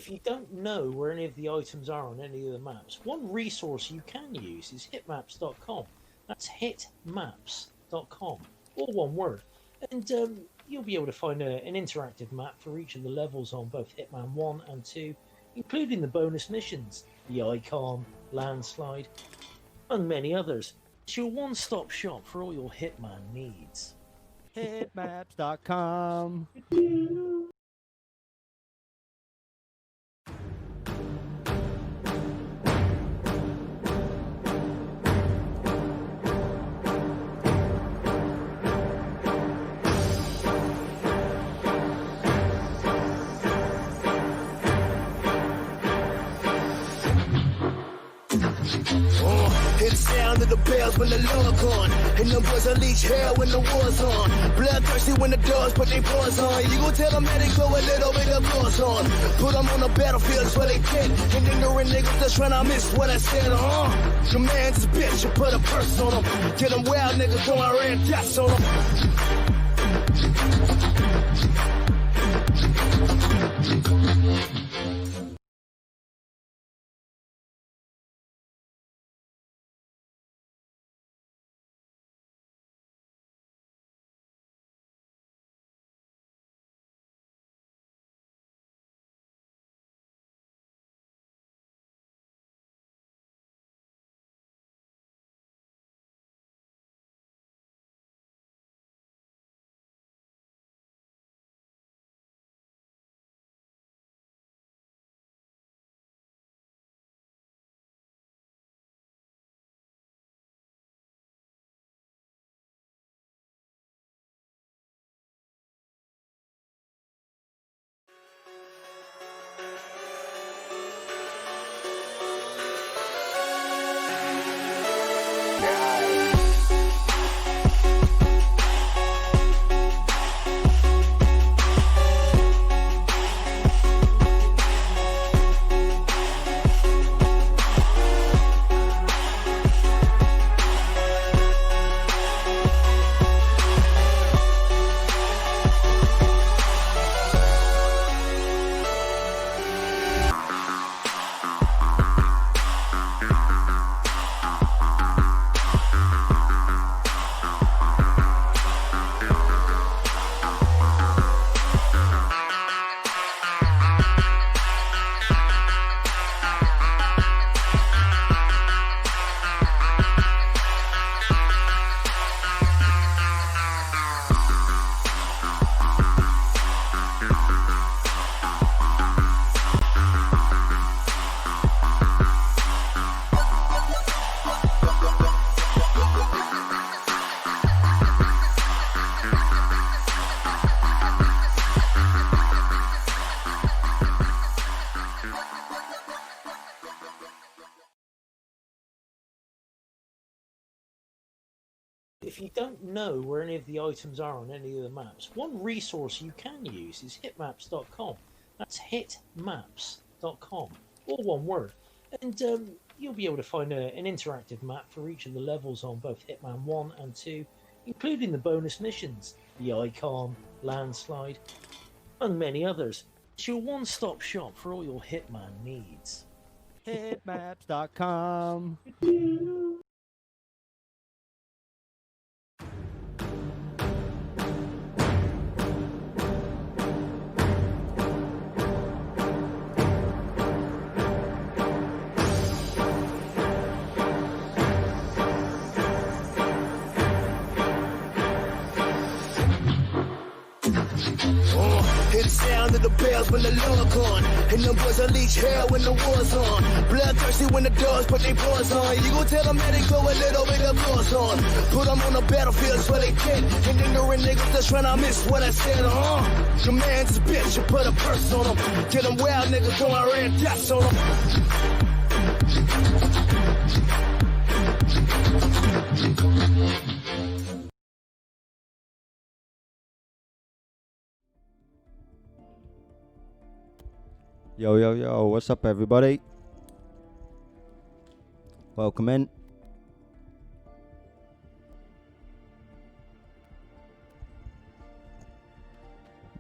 If you don't know where any of the items are on any of the maps, one resource you can use is hitmaps.com. That's hitmaps.com, all one word. And you'll be able to find an interactive map for each of the levels on both Hitman 1 and 2, including the bonus missions, the icon, landslide, among many others. It's your one-stop shop for all your Hitman needs. Hitmaps.com. Hear the sound of the bells when the Lord gone, and the boys unleash hell when the war's on. Bloodthirsty when the dogs put their paws on. You gon' tell them that they go a little bit of applause on. Put them on the battlefield so they dead. And ignorant niggas just tryna miss what I said, Command this bitch, you put a purse on them. Get them wild niggas throwing red dots on them. If you don't know where any of the items are on any of the maps, one resource you can use is hitmaps.com. That's hitmaps.com, all one word. And you'll be able to find an interactive map for each of the levels on both Hitman 1 and 2, including the bonus missions, the icon, landslide, among many others. It's your one-stop shop for all your Hitman needs. Hitmaps.com. Hear the sound of the bells when the Lord gone, and the boys unleash hell when the war's on. Bloodthirsty when the dogs put their paws on. You gon' tell them that they go a little bit of applause on. Put them on the battlefield so they dead. And ignorant niggas just tryna miss what I said, Command this bitch, you put a purse on them. Get them wild niggas throwing red dots on them. Yo, yo, yo, what's up, everybody? Welcome in.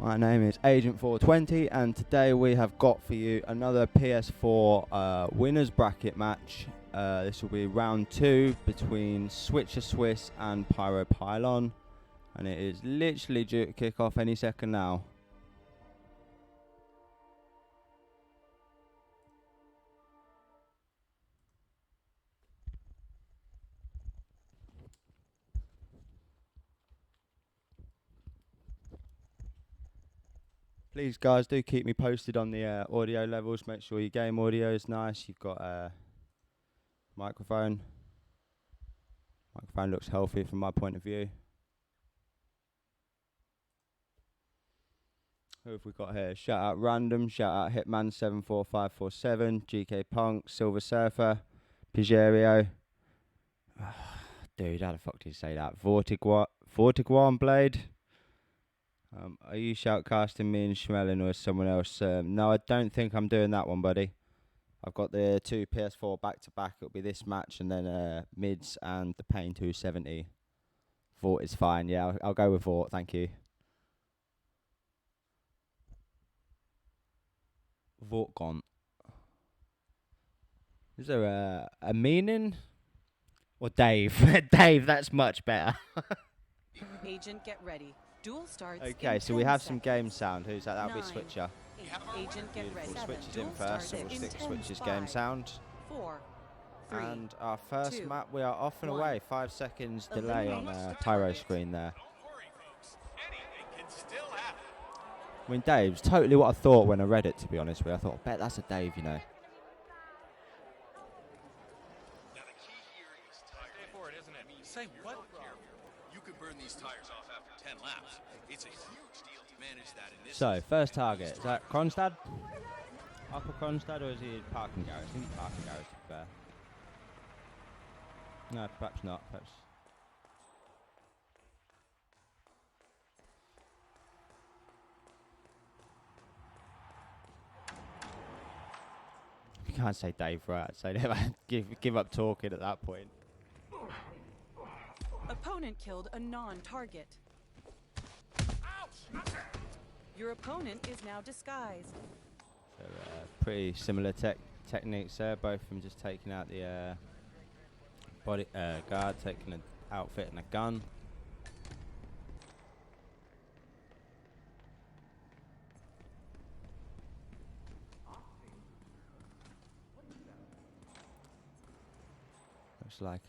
My name is Agent 420, and today we have got for you another PS4 winners bracket match. This will be round 2 between SwitcherSwiss and Pyro-Pylon, and it is literally due to kick off any second now. Please, guys, do keep me posted on the audio levels. Make sure your game audio is nice. You've got a microphone. Microphone looks healthy from my point of view. Who have we got here? Shout out Random. Shout out Hitman74547. GK Punk. Silver Surfer. Pigerio. Dude, how the fuck did you say that? Vortiguan Blade. Are you shoutcasting me and Schmelling or someone else? No, I don't think I'm doing that one, buddy. I've got the 2 PS4 back to back. It'll be this match and then mids and the Pain 270. Vort is fine. Yeah, I'll go with Vort. Thank you. Vort gone. Is there a meaning? Or Dave? Dave, that's much better. Agent, get ready. Duel starts. Okay, so we have some game sound. Who's that? That'll be Switcher. Agent, get ready. Switcher's in first, so we'll stick to Switcher's game sound. 4, 3, And our first 2, map, we are off and 1. away. 5 seconds delay on Pyro screen there. I mean, Dave's totally what I thought when I read it, to be honest with you. I thought, I bet that's a Dave, you know. Now the key here is tire for it, isn't it? Say what? You can burn these tires off after 10 laps. It's a huge deal to manage that in this. So, first target. Is that Kronstad? Upper Kronstad, or is he parking garage? I think he's parking garage, to be fair. No, perhaps not. Perhaps. You can't say Dave, right? So give up talking at that point. Opponent killed a non-target. Your opponent is now disguised. So, pretty similar techniques there. Both of them just taking out the body guard, taking an outfit and a gun. Looks like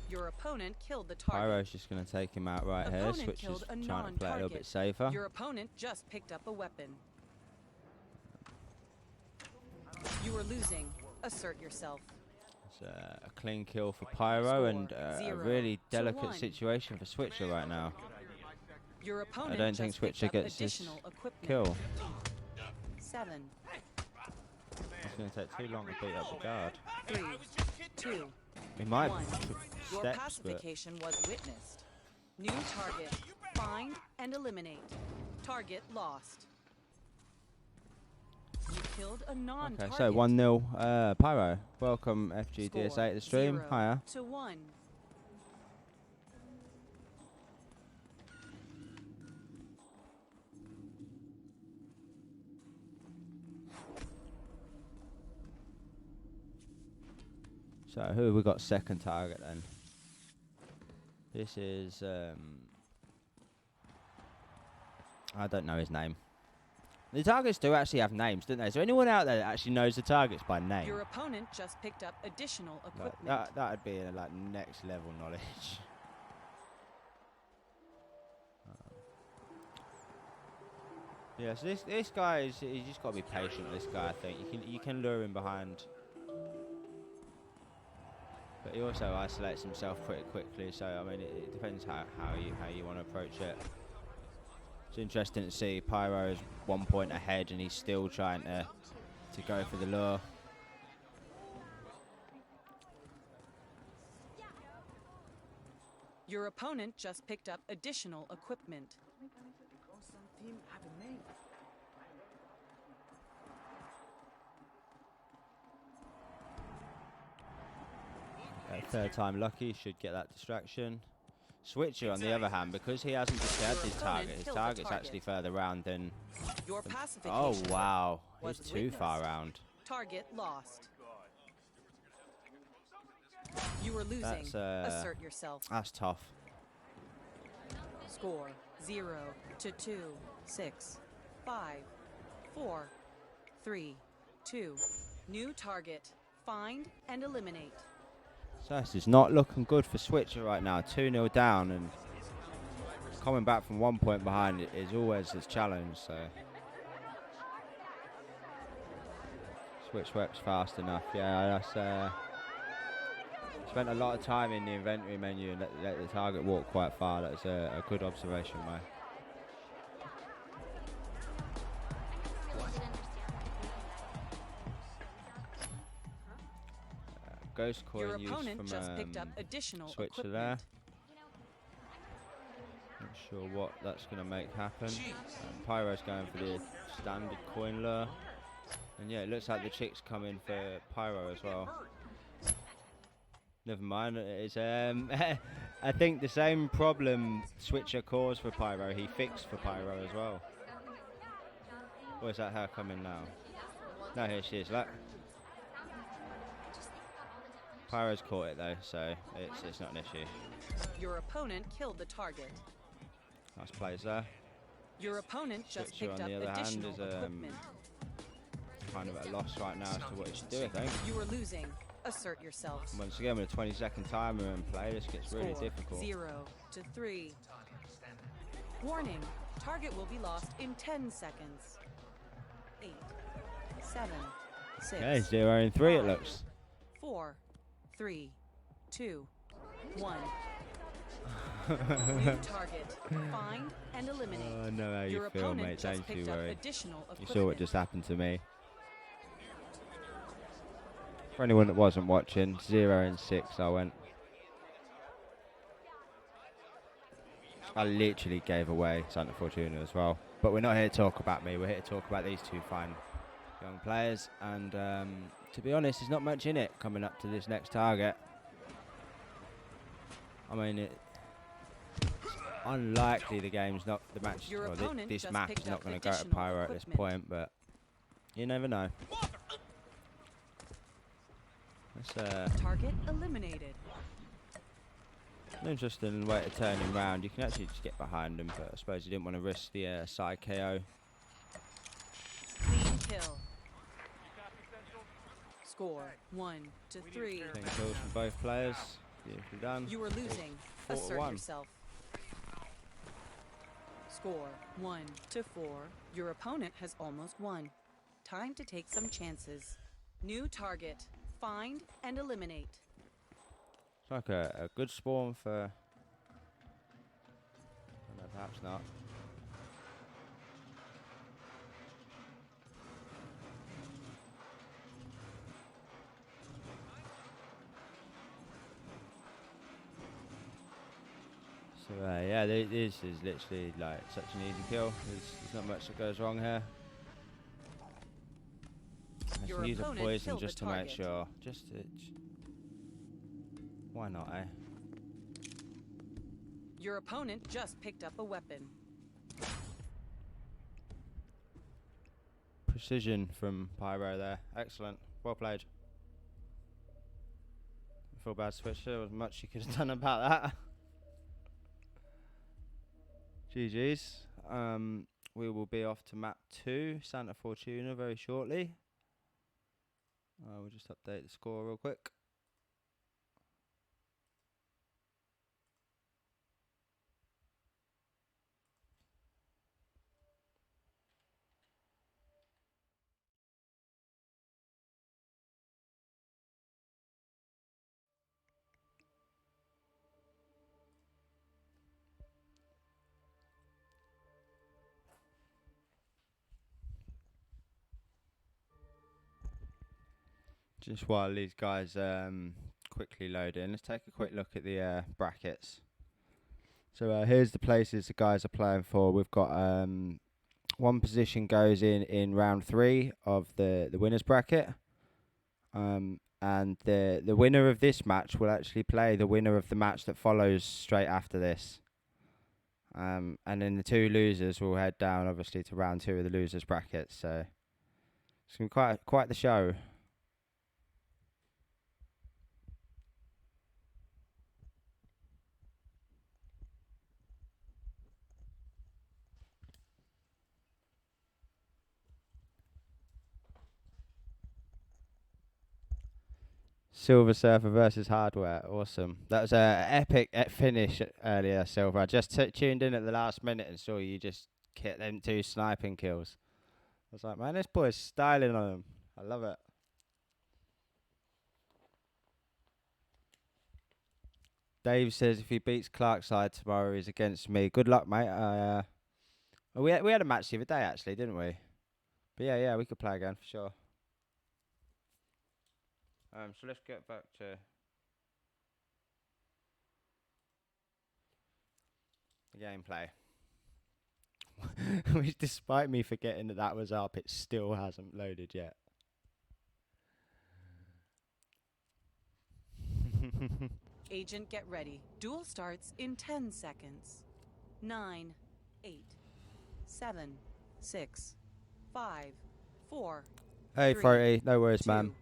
Your opponent killed the target. Pyro's just going to take him out right here. Switch is trying to play a little bit safer. Your opponent just picked up a weapon. You are losing. Assert yourself. It's a clean kill for Pyro and a really delicate situation for Switcher right now. Your opponent I don't think Switcher gets this kill. 7. It's going to take too long to beat up the guard. 3, 2, He might 1. Your steps, pacification was witnessed. New target. Find and eliminate. Target lost. You killed a non-target. Okay, so 1-0 Pyro. Welcome FGDS8 to the stream. 0 Hiya. to 1. So who have we got second target then? This is I don't know his name. The targets do actually have names, don't they? Is there anyone out there that actually knows the targets by name? Your opponent just picked up additional Like, equipment. that'd be like next level knowledge. Yeah, so this guy is, you just got to be patient with this guy. I think you can lure him behind, but he also isolates himself pretty quickly. So I mean, it depends how you want to approach it. It's interesting to see Pyro is 1 point ahead and he's still trying to go for the lure. Your opponent just picked up additional equipment. Third time lucky, should get that distraction. Switcher, on the other hand, because he hasn't disturbed his target, his killed the target's target. actually further round than... Your Oh, pacification wow. was He's too far witnessed. round. Target lost. You were losing. That's, Assert yourself. That's tough. Score 0 to 2, 6, 5, 4, 3, 2. New target. Find and eliminate. So this is not looking good for Switcher right now. 2-0 down, and coming back from 1 point behind is always his challenge. So Switch works fast enough. Yeah, that's spent a lot of time in the inventory menu and let the target walk quite far. That's a good observation, mate. Ghost Your coin used opponent from just picked up additional Switcher equipment. there. Not sure what that's going to make happen. Pyro's going for the standard coin lure. And yeah, it looks like the chick's coming for Pyro as well. Never mind, it's I think the same problem Switcher caused for Pyro, he fixed for Pyro as well. Or is that her coming now? No, here she is, look. Pyro's caught it though, so it's not an issue. Your opponent killed the target. Nice plays there. Your opponent just Switcher picked on up the other hand additional is equipment. kind of at a loss right now as to what he should do, I think. You are losing. Assert yourself. Once again, with a 20-second timer in play, this gets really Score difficult. 0 to 3. Warning. Target will be lost in 10 seconds. 8, 7, 6. Okay, 0 and 3 it 5, looks. 4, 3, 2, 1. New target. Find and eliminate. I know how you Your feel, opponent mate. just Don't you picked up worry. additional You equipment. saw what just happened to me. For anyone that wasn't watching, 0 and 6 I went. I literally gave away Santa Fortuna as well. But we're not here to talk about me. We're here to talk about these two fine young players. And to be honest, there's not much in it coming up to this next target. I mean, it's unlikely the game's not the match. Your Well, opponent this just map is picked not up going to go to additional Pyro at this equipment. point, but you never know. That's Target eliminated. an interesting way to turn him round. You can actually just get behind him, but I suppose you didn't want to risk the side KO. Clean kill. Score 1 to 3. 10 kills from both players. Beautifully done. You are losing. 4 to Assert 1. yourself. Score 1 to 4. Your opponent has almost won. Time to take some chances. New target. Find and eliminate. It's like a good spawn for... No, perhaps not. So yeah, this is literally like such an easy kill. There's not much that goes wrong here. I Your should use a opponent poison killed just the to make target. sure. Why not, eh? Your opponent just picked up a weapon. Precision from Pyro there. Excellent. Well played. I feel bad, Switcher. There wasn't much you could have done about that. GG's. We will be off to map 2, Santa Fortuna, very shortly. We'll just update the score real quick. Just while these guys quickly load in, let's take a quick look at the brackets. So here's the places the guys are playing for. We've got one position goes in round 3 of the winners bracket. and the winner of this match will actually play the winner of the match that follows straight after this. And then the two losers will head down, obviously, to round 2 of the losers bracket. So it's gonna be quite the show. Silver Surfer versus Hardware, awesome. That was a epic finish earlier, Silver. I just tuned in at the last minute and saw you just get them 2 sniping kills. I was like, man, this boy's styling on him. I love it. Dave says if he beats Clarkside tomorrow, he's against me. Good luck, mate. We had a match the other day, actually, didn't we? But yeah, we could play again for sure. So let's get back to the gameplay. Which, despite me forgetting that was up, it still hasn't loaded yet. Agent, get ready. Duel starts in 10 seconds. 9, 8, 7, 6, 5, 4. Hey, 3, Frote, no worries, 2, man. 1.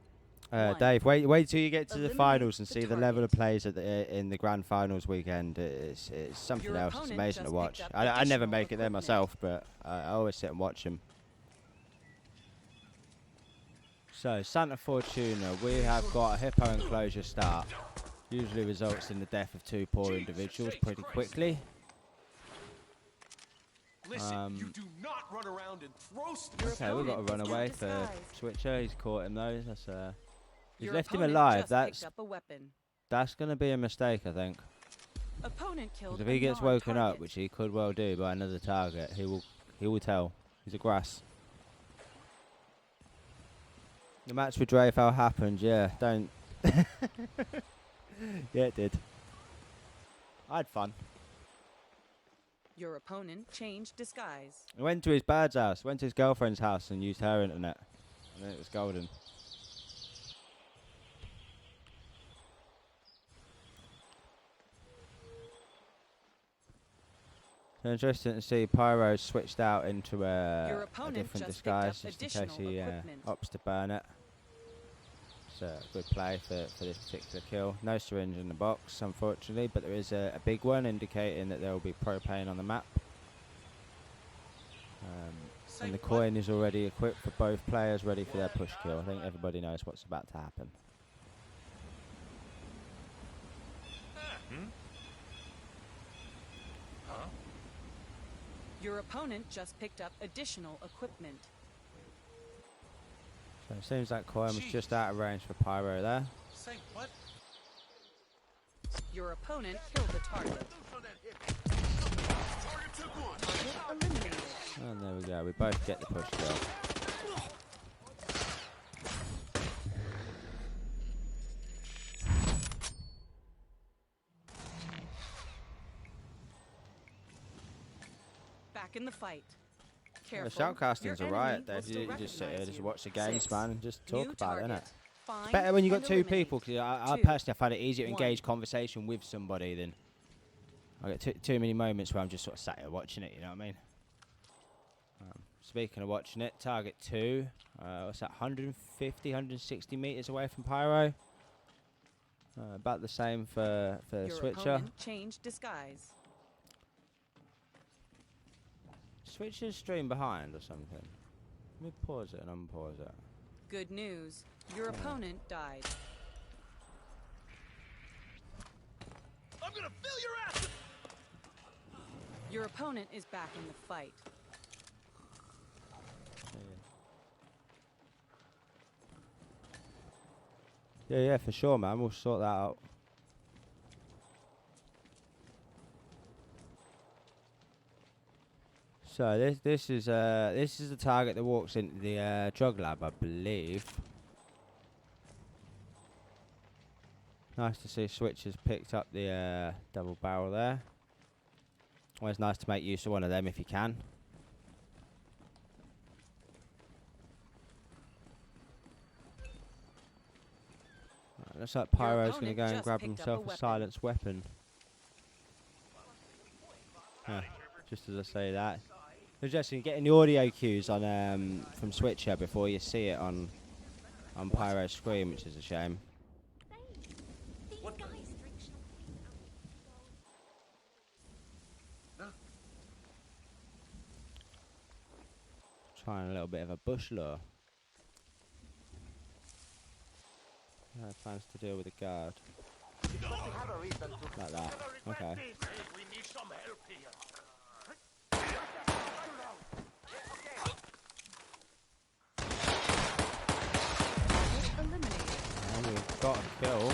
Dave, wait till you get to the Eliminate finals and the see the level of target. plays at in the grand finals weekend. It's something Your else. It's opponent amazing to just watch. picked up I never additional make it there equipment. myself, but I always sit and watch them. So, Santa Fortuna, we have got a hippo enclosure start. Usually results in the death of 2 poor individuals pretty quickly. Listen, you do not run around and throw stuff. Your Okay, we've got a opponent is runaway in for disguise. Switcher. He's caught him though. That's he's Your left him opponent alive. just That's picked up a weapon. going to be a mistake, I think. Opponent killed 'Cause if a he gets woken up, non-target. which he could well do by another target, he will tell. He's a grass. The match with Dreyfus happened, yeah. Don't. Yeah, it did. I had fun. Your opponent changed disguise. I went to his bird's house, went to his girlfriend's house and used her internet. And then it was golden. So interesting to see Pyro switched out into Your a opponent different just picked up disguise just in case additional he equipment. opts to burn it. It's a good play for this particular kill. No syringe in the box, unfortunately, but there is a big one indicating that there will be propane on the map. And the coin is already equipped for both players, ready for their push kill. I think everybody knows what's about to happen. Your opponent just picked up additional equipment. So it seems like coin was just out of range for Pyro there. Say what? Your opponent killed the target. Target took one. Target eliminated. And there we go, we both get the push kill. Back in the fight. The Careful. shoutcasting's Your alright, enemy will Dave. still You just sit here, recognize just you. watch the games, 6. man, and just talk New about it, innit? target. It's Find better when you've got and 2 eliminate. people, because I 2, personally find it easier to 1. engage conversation with somebody than I get too many moments where I'm just sort of sat here watching it, you know what I mean? Speaking of watching it, target 2, what's that, 150, 160 metres away from Pyro. About the same for Your Switcher. opponent changed disguise. Switcher's stream behind or something. Let me pause it and unpause it. Good news. Your opponent died. I'm gonna fill your ass. Your opponent is back in the fight. Yeah, for sure, man. We'll sort that out. So this is the target that walks into the drug lab, I believe. Nice to see Switch has picked up the double barrel there. Always nice to make use of one of them if you can. Looks like Pyro's going to opponent go and just grab picked up himself a a weapon. silenced weapon. Just as I say that. Suggesting getting the audio cues on from Switcher before you see it on Pyro's screen, which is a shame. Trying a little bit of a bush lure. Plans to deal with the guard. Like that. Okay. We need some help here. Eliminated. And we've got a kill.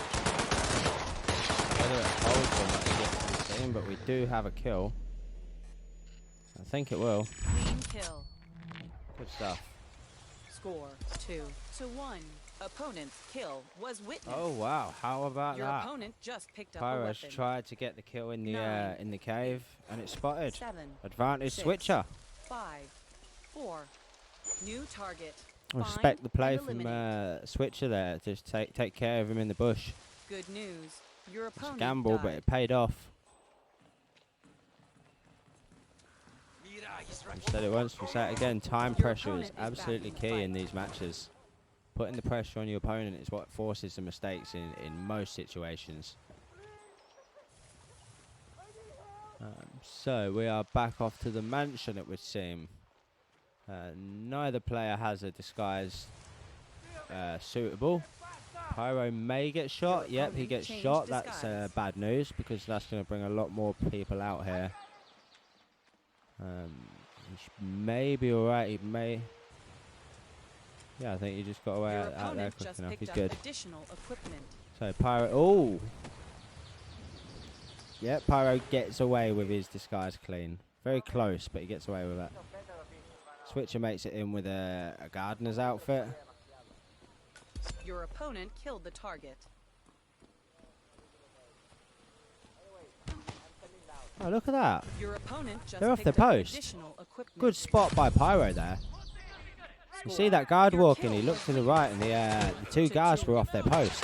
Whether it holds or not is yet to be seen, but we do have a kill. I think it will. Clean kill. Good stuff. Score 2-1. Opponent's kill was witnessed. Oh wow! How about Your that? opponent just picked up a Pyro's weapon. tried to get the kill in the 9, cave, and it's spotted. 7, Advantage 6, Switcher. 5, 4. New target. Respect Find the play and from eliminate. Switcher there. Just take care of him in the bush. Good news. Your It's a opponent gamble, died. but it paid off. We said it once, we say it again. Time Your pressure opponent is is back absolutely in the key fight. in these matches. Putting the pressure on your opponent is what forces the mistakes in most situations. So we are back off to the mansion, it would seem. Neither player has a disguise suitable. Pyro may get shot. Yep, he opponent gets changed shot. That's disguise. bad news because that's going to bring a lot more people out here. He may be alright. He may. Yeah, I think he just got away Your out there opponent quick just enough. picked He's up good. additional equipment. So Pyro. Oh. Yep, Pyro gets away with his disguise clean. Very close, but he gets away with it. Switcher makes it in with a gardener's outfit. Your opponent killed the target. Oh, look at that. Your opponent just They're off picked the up post. additional equipment. Good spot by Pyro there. You see that guard Your walking, kill he looked to the right and the two guards were off their post.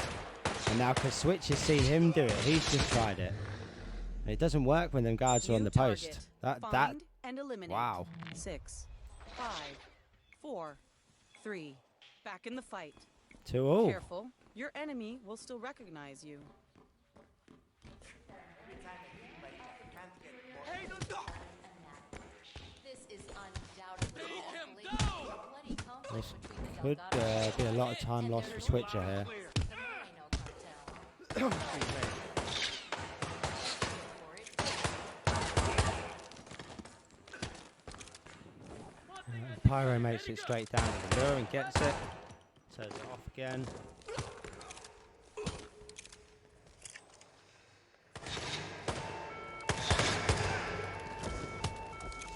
And now because Switch has seen him do it, he's just tried it. And it doesn't work when them guards are on New the post. target. That Find and eliminate. wow. 6, 5, 4, 3. Back in the fight. 2-all. Careful. Your enemy will still recognize you. This is undoubtedly a bloody conflict This between the could Delgado be a lot of time lost for Switcher here. cartel. Pyro makes it straight down to the lure and gets it. Turns it off again.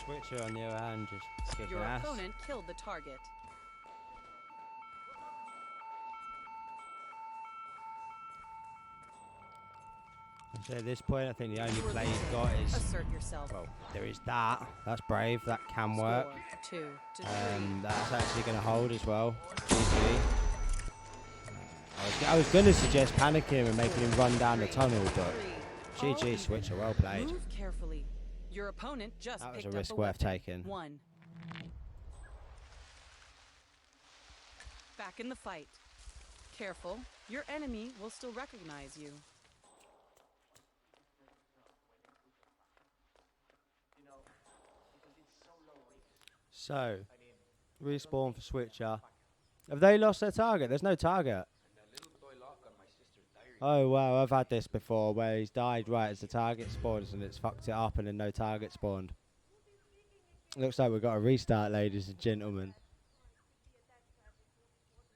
Switcher on the other hand just kicking Your ass. opponent killed the target. So at this point, I think the only You were play he's losing. got is, Assert yourself. well, there is that. That's brave. That can work. Score 2-3. That's actually going to hold as well. GG. I was going to suggest panicking and making him run down the tunnel, but GG Switcher, well played. Move carefully. Your opponent just That was picked a up risk a worth weapon. taking. 1. Back in the fight. Careful. Your enemy will still recognize you. So, respawn for Switcher. Have they lost their target? There's no target. Oh wow, I've had this before where he's died right as the target spawns and it's fucked it up and then no target spawned. Looks like we've got a restart, ladies and gentlemen.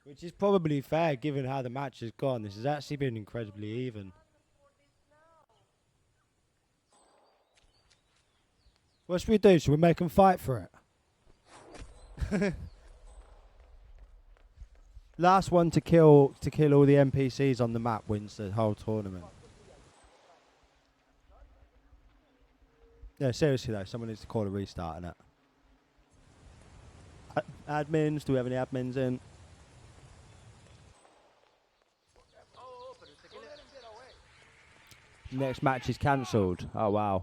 Which is probably fair given how the match has gone. This has actually been incredibly even. What should we do? Should we make them fight for it? Last one to kill all the NPCs on the map wins the whole tournament. Yeah, seriously though, someone needs to call a restart on it. Admins, do we have any admins in? Next match is cancelled. Oh wow.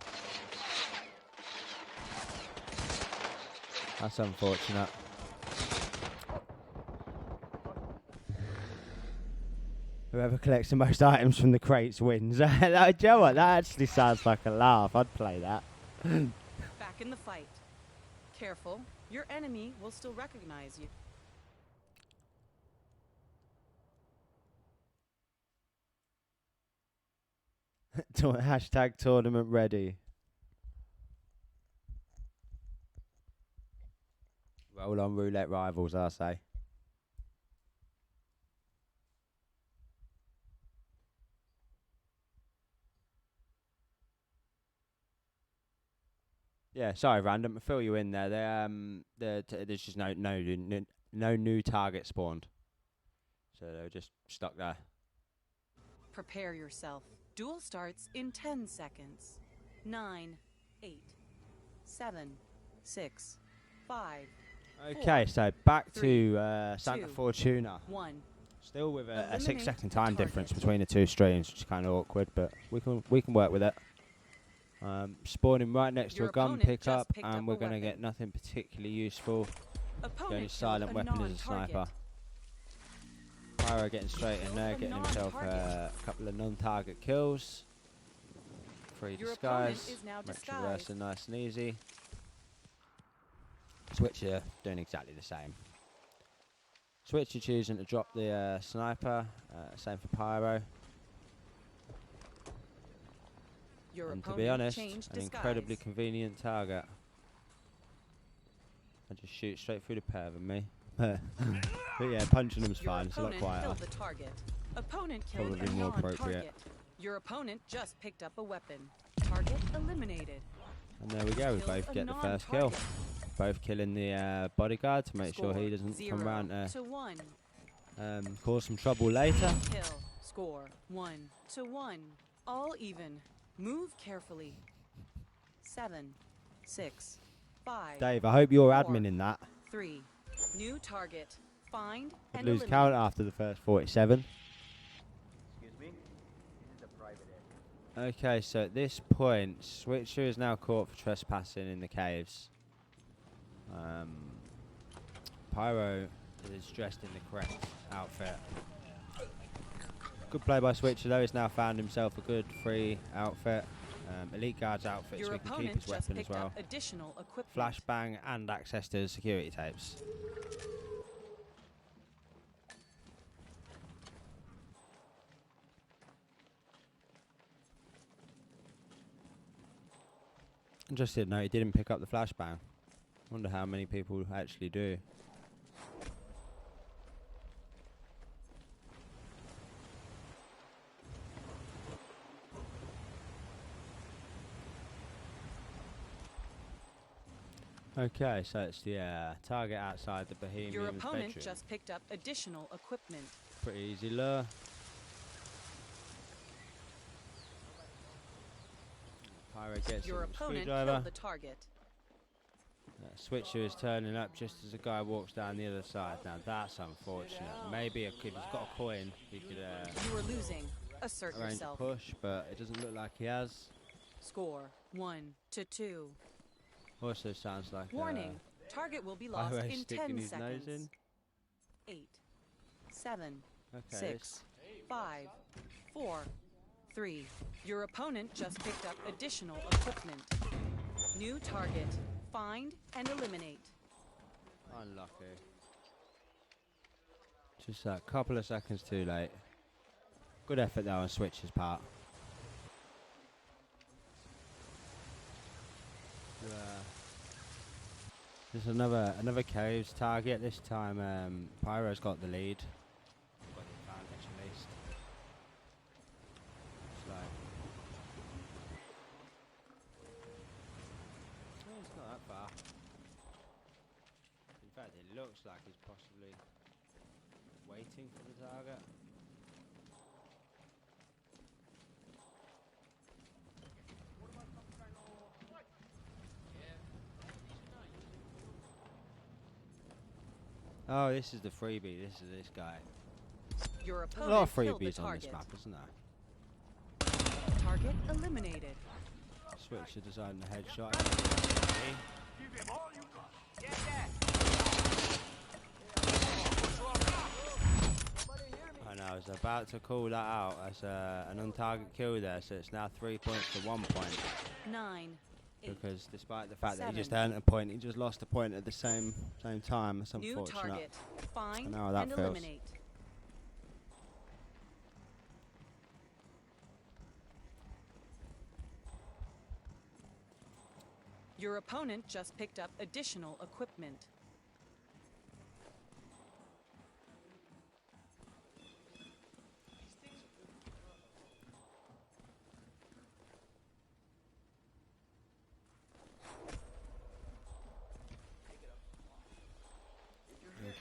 That's unfortunate. Whoever collects the most items from the crates wins. Do you know what? That actually sounds like a laugh. I'd play that. Back in the fight. Careful, your enemy will still recognize you. Hashtag tournament ready. Roll on roulette rivals, I say. Yeah, sorry, random. Fill you in there. There's just no new target spawned, so they're just stuck there. Prepare yourself. Duel starts in 10 seconds. 9, 8, 7, 6, 5. Okay, so back 3, to Santa 2, Fortuna. 1. Still with a Eliminate 6-second the time target. difference between the two streams, which is kind of awkward, but we can work with it. Spawning right next Your to a gun opponent pickup, just picked and up we're a going to weapon. get nothing particularly useful. The Opponent only killed silent a weapon is a non-target. sniper. Pyro getting straight in there, Killed a getting himself non-target. a couple of non-target kills. Free Your opponent disguise, is now makes disguised. reversing nice and easy. Switcher doing exactly the same. Switcher choosing to drop the sniper, same for Pyro. Your And to opponent be honest, changed an disguise. incredibly convenient target. I just shoot straight through the pair of them, me. But yeah, punching them's Your fine, it's a lot opponent quieter. killed the target. Opponent killed Probably a more non-target. appropriate. Your opponent just picked up a weapon. Target eliminated. And there we go, we Killed both a get the first kill. non-target. Both killing the bodyguard to make sure he Score, doesn't 0 come round to 1. cause some trouble later. Kill. Score 1 to 1. All even. Move carefully. 7, 6, 5. Dave, I hope you're 4, admin in that. 3. New target. Find I'd and lose eliminate. count after the first 47. Excuse me? This is a private area. Okay, so at this point, Switcher is now caught for trespassing in the caves. Pyro is dressed in the correct outfit. Good play by Switcher though, he's now found himself a good free outfit. Elite Guard's outfit Your so he can keep opponent his just weapon as picked well. up additional equipment. Flashbang and access to security tapes. Interested, no, he didn't pick up the flashbang. Wonder how many people actually do. Okay, so it's the target outside the Your Bohemian's opponent bedroom. just picked up additional equipment. Pretty easy lure. Pyro gets Your a opponent screwdriver. killed the target. Switcher is turning up just as a guy walks down the other side. Now that's unfortunate. Maybe if he's got a coin, he could You are losing. Assert arrange a yourself. push, but it doesn't look like he has. Score 1 to 2. Also sounds like Warning. Target will be lost Pyro in sticking 10 his seconds. nose in. 8, 7, Okay, 6, 5, 4, 3. Your opponent just picked up additional equipment. New target. Find and eliminate. unlucky. Just a couple of seconds too late. Good effort though on Switcher's part. There's another caves target. This time Pyro's got the lead. Got the advantage at least. It's like, no, it's not that far. In fact, it looks like he's possibly waiting for the target. Oh, this is the freebie. This is this guy. Your A opponent lot of killed the freebies on this target. map, isn't there? target eliminated. Switcher designing the headshot. I know, I was about to call that out as an on-target kill there, so it's now 3 points to 1 point. 9, 8. Because despite the fact that he 7. just earned a point, he just lost a point at the same time. That's New unfortunate. target. Find know how that and feels. eliminate. Your opponent just picked up additional equipment.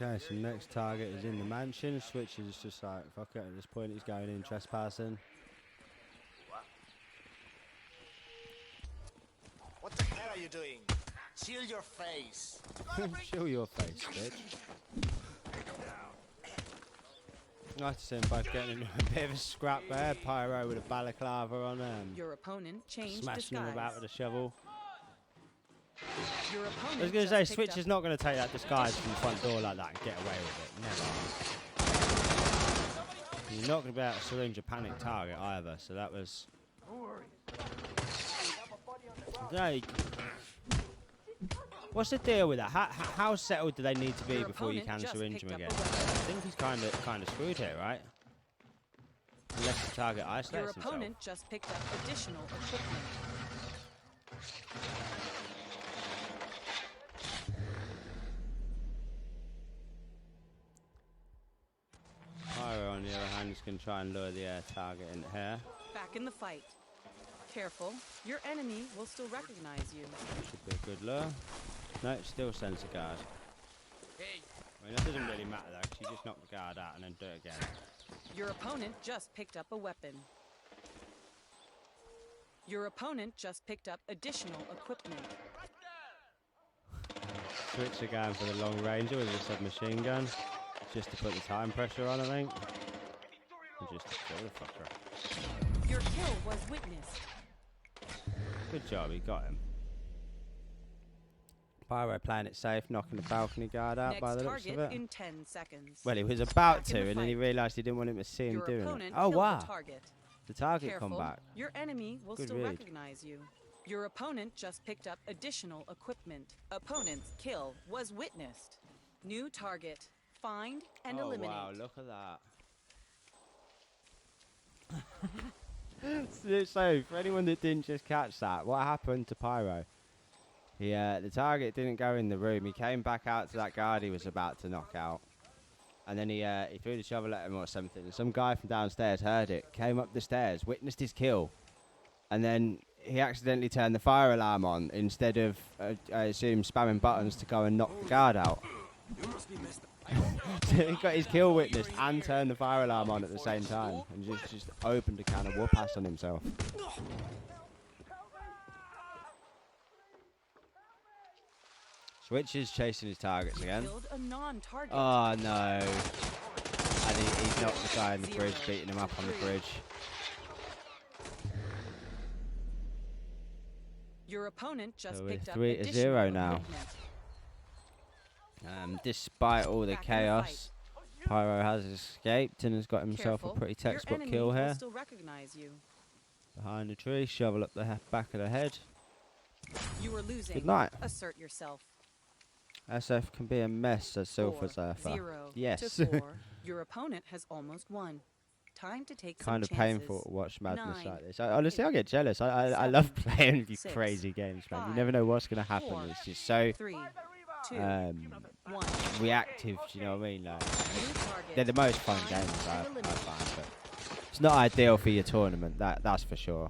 Okay, so next target is in the mansion. Switch is just like, fuck it, at this point he's going in trespassing. What the hell are you doing? Shield your face. Chill your face, bitch. Nice to see them both getting into a bit of a scrap there. Pyro with a balaclava on him. Your opponent changed Smashing him disguise. about with a shovel. Your opponent I was going to just say, picked Switch up is not going to take that disguise from the front door like that and get away with it. Never. You're not going to be able to syringe a panic target either, so that was... No, what's the deal with that? How settled do they need to be Your before you opponent can just syringe picked them up again? a I weapon. think he's kind of screwed here, right? Unless the target Your isolates himself. opponent just picked up additional equipment. Pyro, on the other hand, is going to try and lure the target in here. Back in the fight. Careful, your enemy will still recognize you. Should be a good lure. No, it still sends a guard. I mean, that doesn't really matter though, because you just knock the guard out and then do it again. Your opponent just picked up a weapon. Your opponent just picked up additional equipment. Switch again for the long ranger with a submachine gun. Just to put the time pressure on, I think. And just to kill the fucker. Your kill was witnessed. Good job, he got him. Pyro playing it safe, knocking the balcony guard out Next by the looks target of it. in 10 seconds. Well, he was about Back in to, the and then he fight. realised he didn't want him to see him Your doing it. opponent Oh killed wow, the target. the target Careful, come back. your enemy will Good still read. recognize you. Your opponent just picked up additional equipment. Opponent's kill was witnessed. New target. Find and Oh eliminate. wow, look at that. So, for anyone that didn't just catch that, what happened to Pyro? He, the target didn't go in the room. He came back out to that guard he was about to knock out. And then he threw the shovel at him or something. And some guy from downstairs heard it, came up the stairs, witnessed his kill. And then he accidentally turned the fire alarm on instead of, I assume, spamming buttons to go and knock the guard out. So he got his kill witnessed and turned the fire alarm on at the same time. And just opened a can of whoop-ass on himself. Switch is chasing his targets again. Killed a non-target. Oh no. And he's knocked the guy in the bridge, beating him up on the bridge. Your opponent just So picked we're up 3-0 additional now. equipment. Despite all the Back in the chaos, Pyro has escaped and has got himself Careful, a pretty your textbook enemy kill will here. still recognize you. Behind the tree, shovel up the back of the head. You are losing. Good night. Assert yourself. SF can be a mess, says Silver Surfer. 4-0 Yes. to 4. Your opponent has almost won. Time to take Kind of some painful chances. to watch madness 9, like this. Honestly, I get jealous. I 7, love playing these 6, crazy games, man. You 5, never know what's going to happen. 4, It's just so 3, 2, 1. reactive, do you know what I mean? Like, New target. they're the most fun Find games I and eliminate. find, but it's not ideal for your tournament, that's for sure.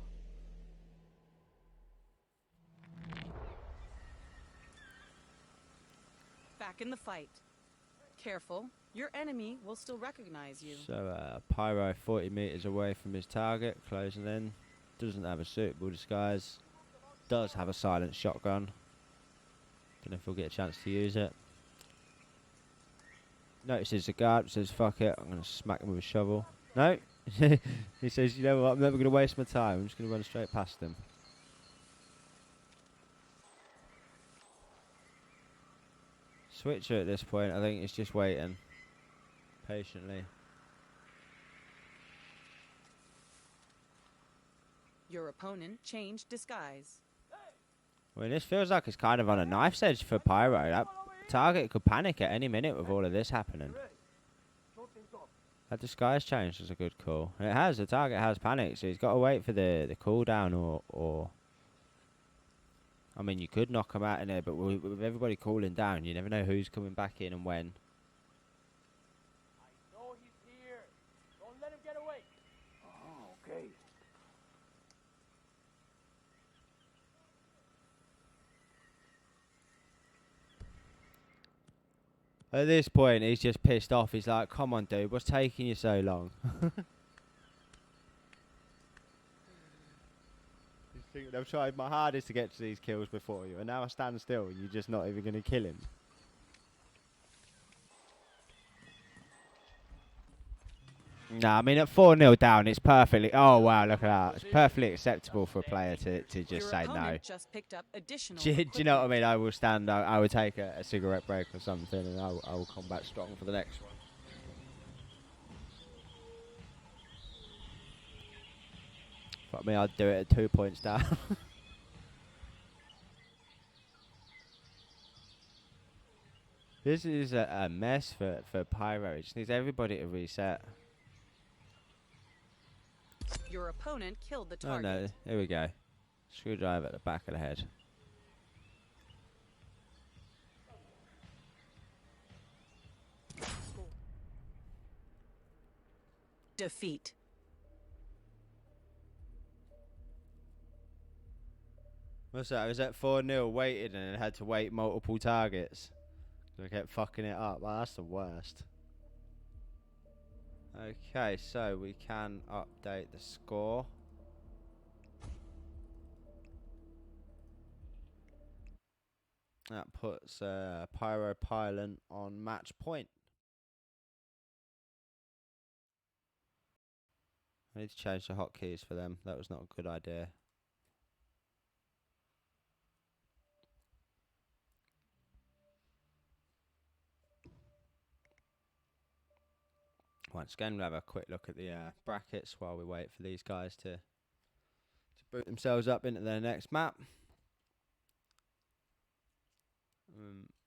Back in the fight. Careful, your enemy will still recognize you. So Pyro 40 meters away from his target, closing in. Doesn't have a suitable disguise. Does have a silent shotgun. Don't know if he'll get a chance to use it. Notices the guard, says fuck it, I'm gonna smack him with a shovel. No, He says, you know what, I'm never going to waste my time. I'm just going to run straight past them. Switcher at this point, I think, is just waiting patiently. Your opponent changed disguise. I mean, this feels like it's kind of on a knife's edge for Pyro. That target could panic at any minute with all of this happening. That disguise change was a good call. And it has, the target has panicked, so he's got to wait for the cooldown or... I mean, you could knock him out in there, but with everybody cooling down, you never know who's coming back in and when. I know he's here. Don't let him get away. Oh, okay. At this point, he's just pissed off. He's like, come on, dude, what's taking you so long? He's thinking, I've tried my hardest to get to these kills before you, and now I stand still, and you're just not even going to kill him. Nah, I mean, at 4-0 down, it's perfectly... Oh, wow, look at that. It's perfectly acceptable for a player to just Your say no. opponent just picked up additional Do you know what I equipment. mean? I will stand, I would take a cigarette break or something, and I will come back strong for the next one. Fuck me, I'd do it at 2 points down. This is a mess for Pyro. It just needs everybody to reset. Your opponent killed the Oh target. no, here we go. Screwdriver at the back of the head. Defeat. What's that? I was at 4-0, waited, and had to wait multiple targets. So I kept fucking it up. Well, that's the worst. Okay, so we can update the score. That puts Pyro-Pylon on match point. I need to change the hotkeys for them. That was not a good idea. Once again, we'll have a quick look at the brackets while we wait for these guys to boot themselves up into their next map.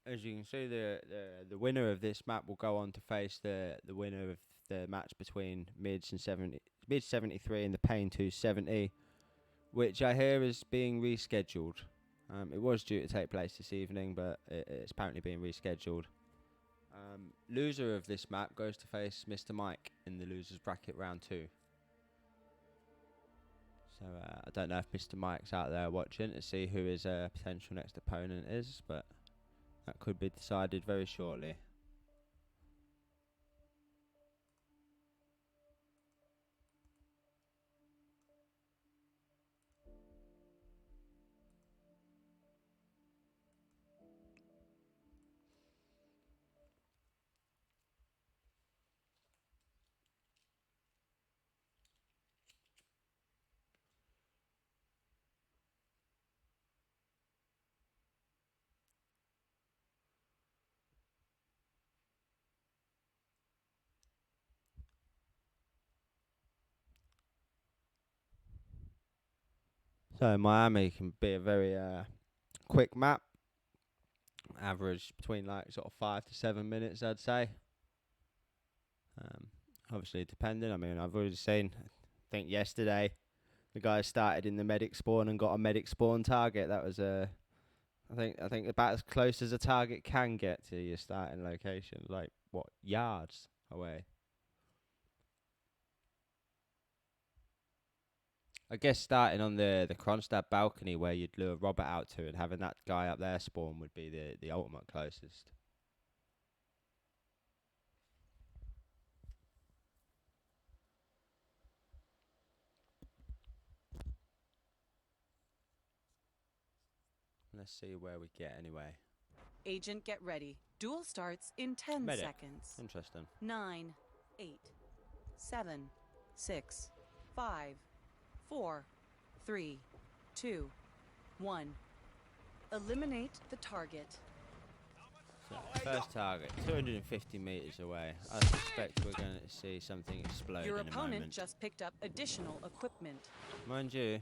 As you can see, the winner of this map will go on to face the winner of the match between Mid 73 and the Pain 270, which I hear is being rescheduled. It was due to take place this evening, but it's apparently being rescheduled. Loser of this map goes to face Mr. Mike in the losers bracket round 2. So I don't know if Mr. Mike's out there watching to see who his potential next opponent is, but that could be decided very shortly. So Miami can be a very quick map. Average between like sort of 5 to 7 minutes, I'd say. Obviously depending. I mean, I've already seen, I think yesterday, the guy started in the medic spawn and got a medic spawn target. That was I think about as close as a target can get to your starting location. Like what, yards away? I guess starting on the Kronstadt balcony where you'd lure Robert out to, and having that guy up there spawn would be the ultimate closest. Let's see where we get anyway. Agent, get ready. Duel starts in 10 Medic. seconds. Interesting. 9, 8, 7, 6, 5, 4, 3, 2, 1. Eliminate the target. So, first target, 250 meters away. I suspect we're going to see something explode Your in a opponent moment. just picked up additional equipment. Mind you,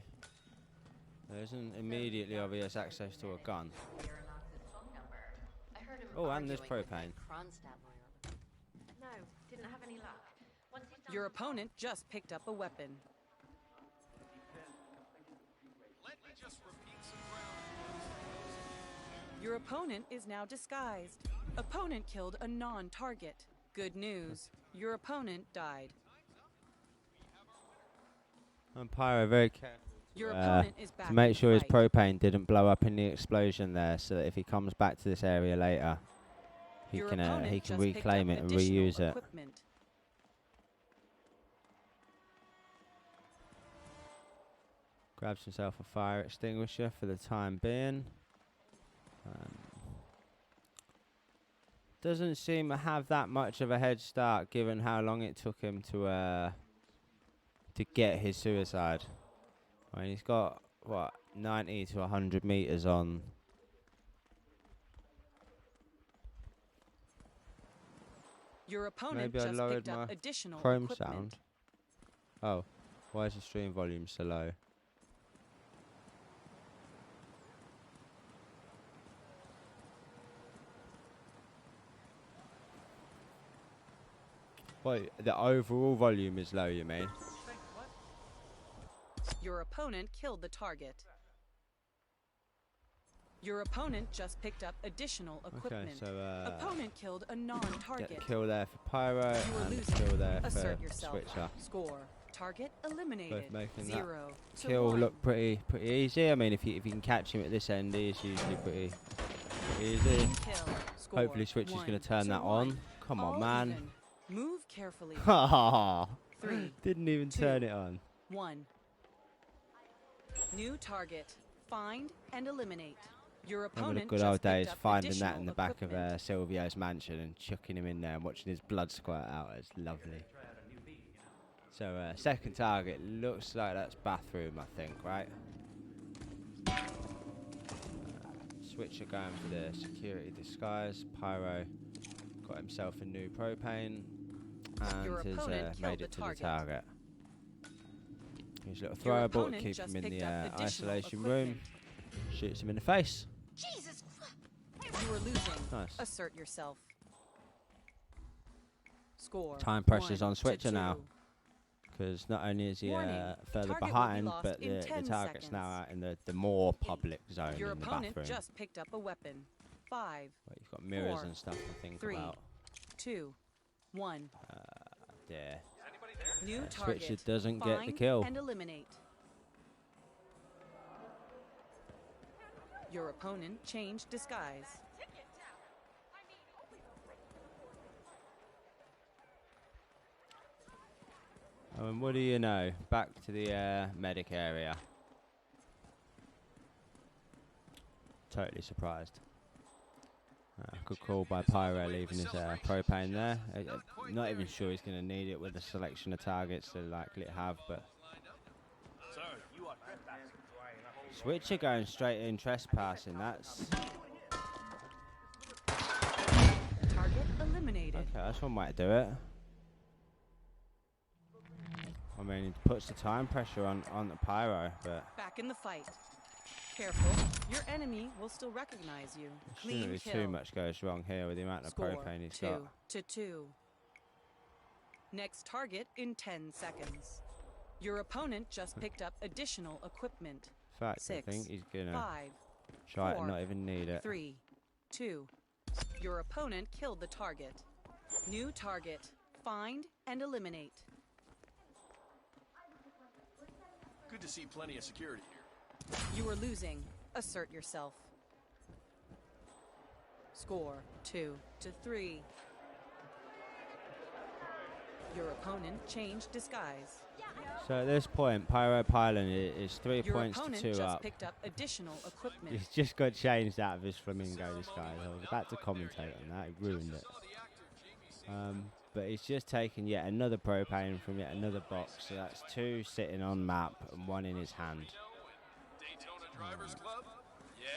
there isn't immediately obvious access to a gun. I heard him Oh, and there's arguing with propane. that Kronstadt lawyer. No, didn't have any luck. Once he's done Your some talking- opponent just picked up a weapon. Let me just repeat some ground. Your opponent is now disguised. Opponent killed a non-target. Good news. Your opponent died. And Pyro very careful Your opponent is back to make in sure his fight. propane didn't blow up in the explosion there, so that if he comes back to this area later, he Your can opponent he can just picked reclaim up it and additional reuse it. equipment. Grabs himself a fire extinguisher for the time being. Doesn't seem to have that much of a head start, given how long it took him to get his suicide. I mean, he's got what 90 to 100 meters on. Your opponent Maybe I just lowered picked my up additional Chrome equipment. sound. Oh, why is the stream volume so low? Wait, the overall volume is low, you mean? Your opponent killed the target. Your opponent just picked up additional equipment. Okay, so Opponent killed a non-target. get the kill there for Pyro You are and the losing. kill there Assert for yourself. Switcher. Score. Target eliminated. Both making that 0 to Kill 1. look pretty easy. I mean, if you can catch him at this end, he's usually pretty easy. Team kill. Score. Hopefully Switch is 1 going to turn to that 1. on. Come on, All man. even. Move carefully. Ha 3, Didn't even 2, turn it on. 1. New target. Find and eliminate. Your Remember opponent the good just old days, picked up finding that in the additional back of equipment. Silvio's mansion and chucking him in there and watching his blood squirt out. It's lovely. So second target looks like that's bathroom, I think, right? Switcher going for the security disguise. Pyro got himself a new propane Your and has opponent made killed it the to the target. target. His little Your throwable to opponent keep just him in picked the up additional isolation room. Shoots him in the face. Jesus You are losing. Nice. Assert yourself. Score. Time pressure's 1 on to Switcher 2. now. Because not only is he Warning, further target will be behind, lost but in the 10 target's now seconds. out in the more public zone Your in the opponent bathroom. just picked up a weapon. 5, But you've got mirrors 4, and stuff to think 3, about. 2, 1. There. New Switcher target. doesn't get the Find kill. and eliminate. Your opponent changed disguise. And what do you know? Back to the medic area. Totally surprised. Good call by Pyro leaving his propane there. Not even sure he's going to need it with the selection of targets they likely have, but Switcher going straight in trespassing. That's Target eliminated. okay. That's one way to do it. I mean, it puts the time pressure on the Pyro, but Back in the fight. Careful. Your enemy will still recognize you. shouldn't Clean be kill. too much goes wrong here with the amount of Score propane he's 2 got. to 2. Next target in 10 seconds. Your opponent just picked up additional equipment. In fact, 6, I think he's gonna 5, try it 4, and not even need it. 3, 2. Your opponent killed the target. New target. Find and eliminate. Good to see plenty of security here. You are losing. Assert yourself. Score 2 to 3. Your opponent changed disguise. So at this point, Pyro-Pylon is 3 Your points to opponent 2 just up. picked up additional equipment. He's just got changed out of his flamingo disguise. I was about to commentate on that. He ruined it. But he's just taken yet another propane from yet another box. So that's 2 sitting on map and 1 in his hand. Daytona Drivers Club? Yeah.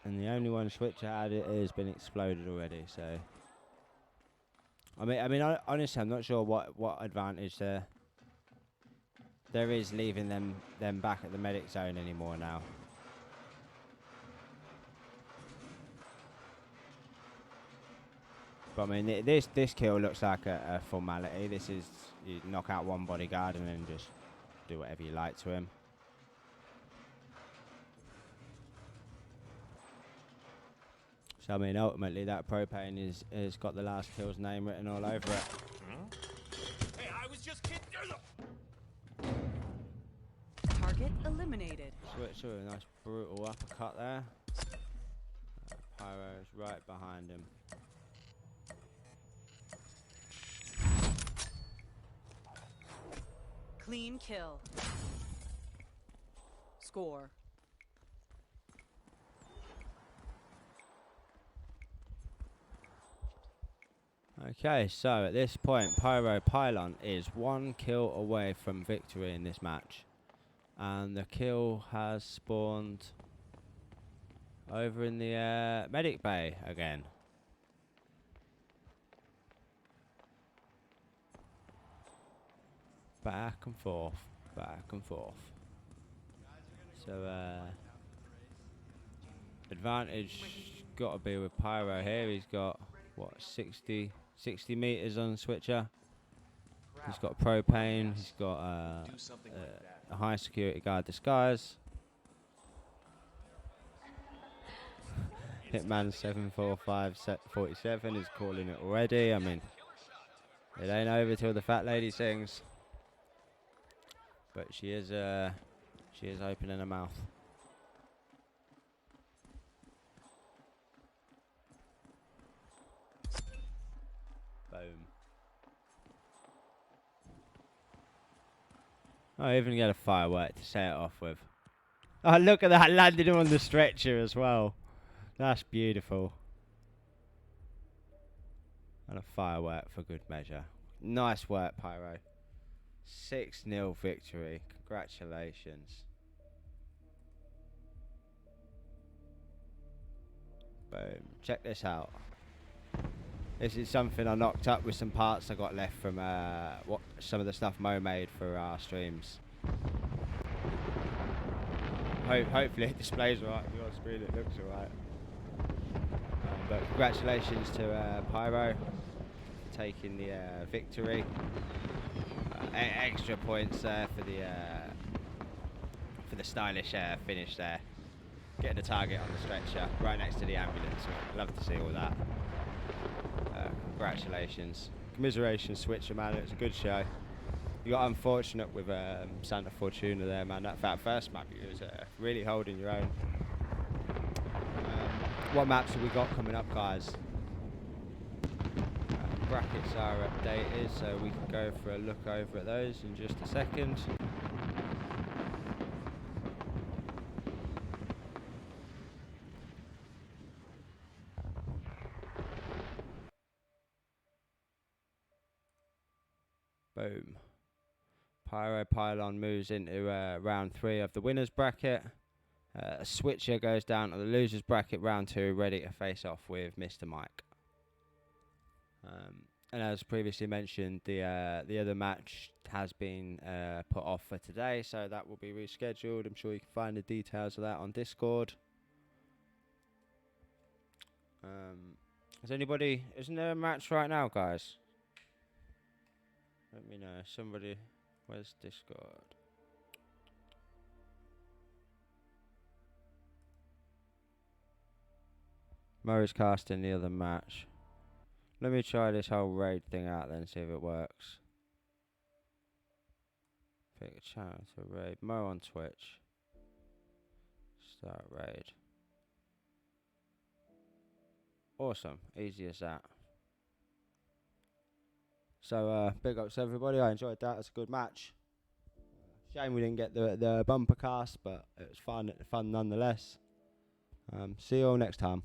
And the only one Switcher had it has been exploded already. So I mean, honestly, I'm not sure what advantage there is leaving them back at the medic zone anymore now. But I mean, this kill looks like a formality. This is, you knock out one bodyguard and then just do whatever you like to him. So I mean, ultimately that propane has got the last kill's name written all over it. Hey, I was just kidding. Target eliminated. Switcher with a nice brutal uppercut there. Pyro's right behind him. Clean kill. Score. Okay, so at this point, Pyro-Pylon is 1 kill away from victory in this match. And the kill has spawned over in the medic bay again. Back and forth, back and forth. So, advantage got to be with Pyro here. He's got, what, 60 meters on Switcher. He's got propane. He's got a high security guard disguise. Hitman 74547 is calling it already. I mean, it ain't over till the fat lady sings. But she is opening her mouth. Boom. I even get a firework to set it off with. Oh, look at that, landed him on the stretcher as well. That's beautiful. And a firework for good measure. Nice work, Pyro. 6-0 victory. Congratulations. Boom. Check this out. This is something I knocked up with some parts I got left from some of the stuff Mo made for our streams. Hopefully it displays right on your screen. It looks alright. But congratulations to Pyro for taking the victory. Extra points there for the stylish finish there. Getting the target on the stretcher right next to the ambulance. Love to see all that. Congratulations. Commiserations, Switcher, man. It was a good show. You got unfortunate with Santa Fortuna there, man. That first map, you was really holding your own. What maps have we got coming up, guys? Brackets are updated, so we can go for a look over at those in just a second. Boom. Pyro-Pylon moves into round 3 of the winners bracket. Switcher goes down to the losers bracket round 2, ready to face off with Mr. Mike. And as previously mentioned, the other match has been put off for today, so that will be rescheduled. I'm sure you can find the details of that on Discord. Isn't there a match right now, guys? Let me know. Somebody, where's Discord? Murray's casting the other match. Let me try this whole raid thing out then, see if it works. Pick a channel to raid. Mo on Twitch. Start raid. Awesome. Easy as that. So, big ups everybody. I enjoyed that. It's a good match. Shame we didn't get the bumper cast, but it was fun nonetheless. See you all next time.